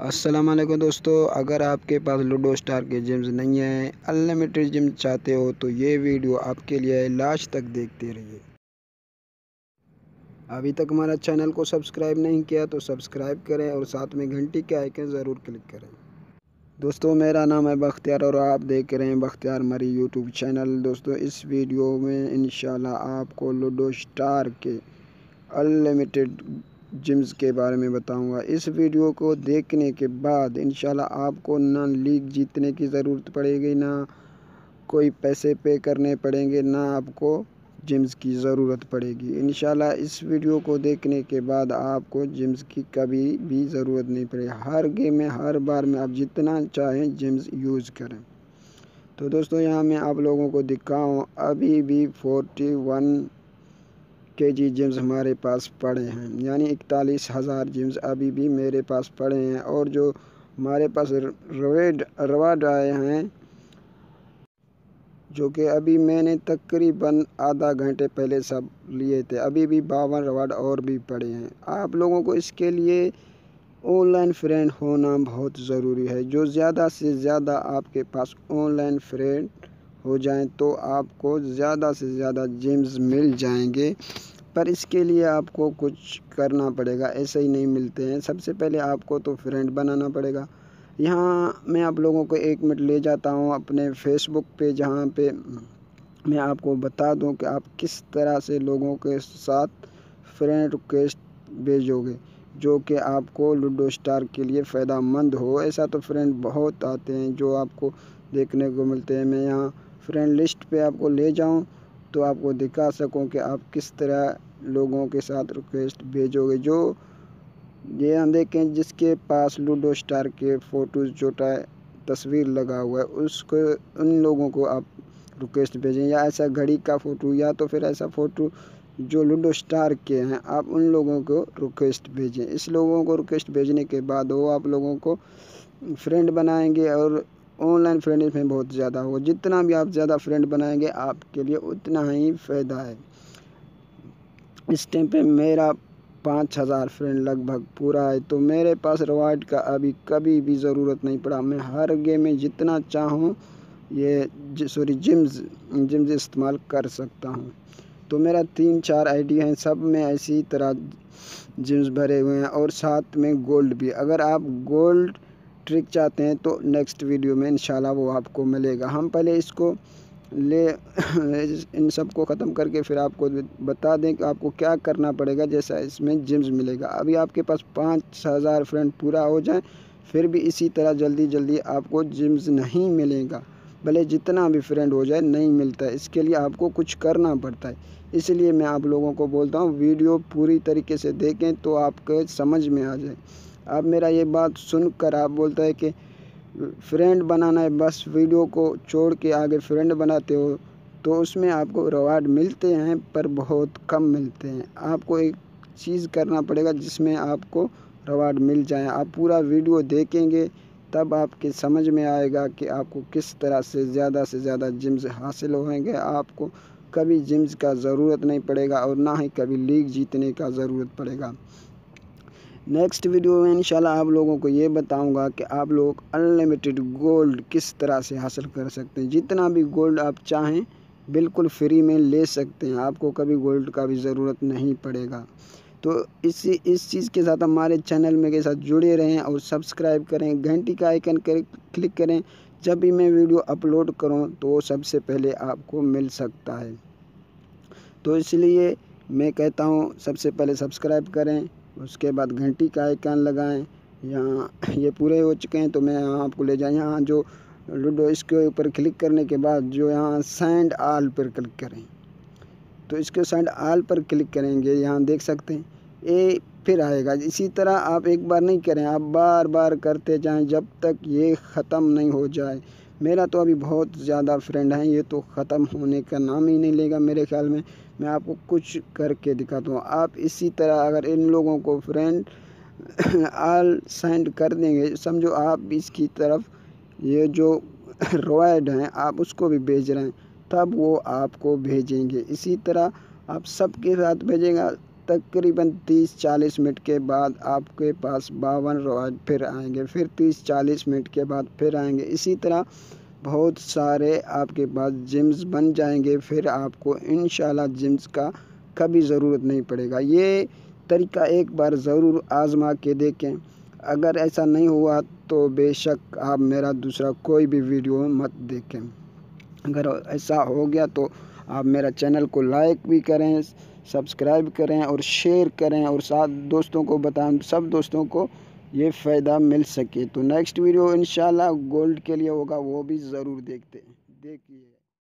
السلام علیکم دوستو، اگر آپ کے پاس لوڈو اسٹار کے جیمز نہیں ہیں، انلمیٹڈ جیمز چاہتے ہو تو یہ ویڈیو آپ کے لیے لاسٹ تک دیکھتے رہیے۔ ابھی تک ہمارا چینل کو سبسکرائب نہیں کیا تو سبسکرائب کریں اور ساتھ میں گھنٹی کے آئیکن ضرور کلک کریں۔ دوستو میرا نام ہے بختیار اور آپ دیکھ رہے ہیں بختیار مری یوٹیوب چینل۔ دوستو اس ویڈیو میں انشاءاللہ آپ کو لوڈو اسٹار کے انلمیٹڈ جیمز کے بارے میں بتاؤں گا۔ اس ویڈیو کو دیکھنے کے بعد انشاءاللہ آپ کو نہ لیگ جیتنے کی ضرورت پڑے گی، نہ کوئی پیسے پے کرنے پڑیں گے، نہ آپ کو جیمز کی ضرورت پڑے گی۔ انشاءاللہ اس ویڈیو کو دیکھنے کے بعد آپ کو جیمز کی کبھی بھی ضرورت نہیں پڑے گی۔ ہر گیم میں ہر بار میں آپ جتنا چاہیں جیمز یوز کریں۔ تو دوستو یہاں میں آپ لوگوں کو دکھاؤں، ابھی بھی 41 kg جیمز ہمارے پاس پڑے ہیں، یعنی 41,000 جیمز ابھی بھی میرے پاس پڑے ہیں۔ اور جو ہمارے پاس ریوارڈ آئے ہیں جو کہ ابھی میں نے تقریباً آدھا گھنٹے پہلے سب لیے تھے، ابھی بھی 52 ریوارڈ اور بھی پڑے ہیں۔ آپ لوگوں کو اس کے لیے آن لائن فرینڈ ہونا بہت ضروری ہے۔ جو زیادہ سے زیادہ آپ کے پاس آن لائن فرینڈ ہو جائیں تو آپ کو زیادہ سے زیادہ جیمز مل جائیں گے، پر اس کے لیے آپ کو کچھ کرنا پڑے گا، ایسے ہی نہیں ملتے ہیں۔ سب سے پہلے آپ کو تو فرینڈ بنانا پڑے گا۔ یہاں میں آپ لوگوں کو 1 منٹ لے جاتا ہوں اپنے فیس بک پہ، جہاں پہ میں آپ کو بتا دوں کہ آپ کس طرح سے لوگوں کے ساتھ فرینڈ ریکویسٹ بھیجو گے جو کہ آپ کو لوڈو اسٹار کے لیے فائدہ مند ہو۔ ایسا تو فرینڈ بہت آتے ہیں جو آپ کو دیکھنے کو ملتے ہیں۔ میں یہاں فرینڈ لسٹ پہ آپ کو لے جاؤں تو آپ کو دکھا سکوں کہ آپ کس طرح لوگوں کے ساتھ ریکویسٹ بھیجو گے۔ جو یہ ہم دیکھیں جس کے پاس لوڈو اسٹار کے فوٹوز چھوٹا تصویر لگا ہوا ہے، ان لوگوں کو آپ ریکویسٹ بھیجیں، یا ایسا گھڑی کا فوٹو یا تو پھر ایسا فوٹو جو لوڈو اسٹار کے ہیں، آپ ان لوگوں کو ریکویسٹ بھیجیں۔ اس لوگوں کو ریکویسٹ بھیجنے کے بعد وہ آپ لوگوں کو فرینڈ بنائیں گے اور آن لائن فرینڈ میں بہت زیادہ ہوگا۔ جتنا بھی آپ زیادہ فرینڈ بنائیں گے آپ کے لیے اتنا ہی فائدہ ہے۔ اس ٹائم پہ میرا 5,000 فرینڈ لگ بھگ پورا ہے، تو میرے پاس ریوارڈ کا ابھی کبھی بھی ضرورت نہیں پڑا۔ میں ہر گیم میں جتنا چاہوں جیمز استعمال کر سکتا ہوں۔ تو میرا 3-4 آئی ڈی ہیں، سب میں اسی طرح جیمز بھرے ہوئے ہیں اور ساتھ میں گولڈ بھی۔ اگر آپ گولڈ ٹرک چاہتے ہیں تو نیکسٹ ویڈیو میں انشاءاللہ وہ آپ کو ملے گا۔ ہم پہلے اس کو ان سب کو ختم کر کے پھر آپ کو بتا دیں کہ آپ کو کیا کرنا پڑے گا جیسا اس میں جیمز ملے گا۔ ابھی آپ کے پاس 5,000 فرینڈ پورا ہو جائیں پھر بھی اسی طرح جلدی آپ کو جیمز نہیں ملے گا، بھلے جتنا بھی فرینڈ ہو جائے نہیں ملتا ہے۔ اس کے لیے آپ کو کچھ کرنا پڑتا ہے۔ اس لیے میں آپ لوگوں کو بولتا ہوں ویڈیو پوری طریقے سے دیکھیں تو آپ کو سمجھ میں آ جائے۔ آپ میرا یہ بات سن کر آپ بولتا ہے کہ فرینڈ بنانا ہے، بس ویڈیو کو چھوڑ کے آگے فرینڈ بناتے ہو، تو اس میں آپ کو ریوارڈ ملتے ہیں پر بہت کم ملتے ہیں۔ آپ کو ایک چیز کرنا پڑے گا جس میں آپ کو ریوارڈ مل جائیں۔ آپ پورا ویڈیو دیکھیں گے تب آپ کے سمجھ میں آئے گا کہ آپ کو کس طرح سے زیادہ جیمز حاصل ہوئیں گے۔ آپ کو کبھی جیمز کا ضرورت نہیں پڑے گا اور نہ ہی کبھی لیگ جیتنے کا ضرورت پڑے گا۔ نیکسٹ ویڈیو میں انشاءاللہ آپ لوگوں کو یہ بتاؤں گا کہ آپ لوگ انلمیٹڈ گولڈ کس طرح سے حاصل کر سکتے ہیں۔ جتنا بھی گولڈ آپ چاہیں بالکل فری میں لے سکتے ہیں، آپ کو کبھی گولڈ کا بھی ضرورت نہیں پڑے گا۔ تو اس چیز کے ساتھ ہمارے چینل میں کے ساتھ جڑے رہیں اور سبسکرائب کریں، گھنٹی کا آئیکن کلک کریں، جب بھی میں ویڈیو اپلوڈ کروں تو وہ سب سے پہلے آپ کو مل سکتا ہے۔ تو اس لیے میں کہتا ہوں سب سے پہلے سبسکرائب کریں، اس کے بعد گھنٹی کا آئیکن لگائیں۔ یہاں یہ پورے ہو چکے ہیں تو میں یہاں آپ کو لے جائیں، یہاں جو لوڈو اس کے اوپر کلک کرنے کے بعد جو یہاں سینڈ آل پر کلک کریں، تو اس کے سینڈ آل پر کلک کریں گے، یہاں دیکھ سکتے ہیں یہ پھر آئے گا۔ اسی طرح آپ ایک بار نہیں کریں، آپ بار کرتے جائیں جب تک یہ ختم نہیں ہو جائے۔ میرا تو ابھی بہت زیادہ فرینڈ ہیں، یہ تو ختم ہونے کا نام ہی نہیں لے گا میرے خیال میں۔ میں آپ کو کچھ کر کے دکھاتا ہوں۔ آپ اسی طرح اگر ان لوگوں کو فرینڈ آل سینڈ کر دیں گے، سمجھو آپ اس کی طرف یہ جو ریوارڈ ہیں آپ اس کو بھی بھیج رہے ہیں، تب وہ آپ کو بھیجیں گے۔ اسی طرح آپ سب کے ساتھ بھیجیں گا تقریباً 30-40 منٹ کے بعد آپ کے پاس 52 روایت پھر آئیں گے، پھر 30-40 منٹ کے بعد پھر آئیں گے، اسی طرح بہت سارے آپ کے پاس جمز بن جائیں گے، پھر آپ کو انشاءاللہ جمز کا کبھی ضرورت نہیں پڑے گا۔ یہ طریقہ ایک بار ضرور آزما کے دیکھیں، اگر ایسا نہیں ہوا تو بے شک آپ میرا دوسرا کوئی بھی ویڈیو مت دیکھیں۔ اگر ایسا ہو گیا تو آپ میرا چینل کو لائک بھی کریں، سبسکرائب کریں اور شیئر کریں، اور ساتھ دوستوں کو بتائیں، سب دوستوں کو یہ فائدہ مل سکے۔ تو نیکسٹ ویڈیو انشاءاللہ گولڈ کے لیے ہوگا، وہ بھی ضرور دیکھیے۔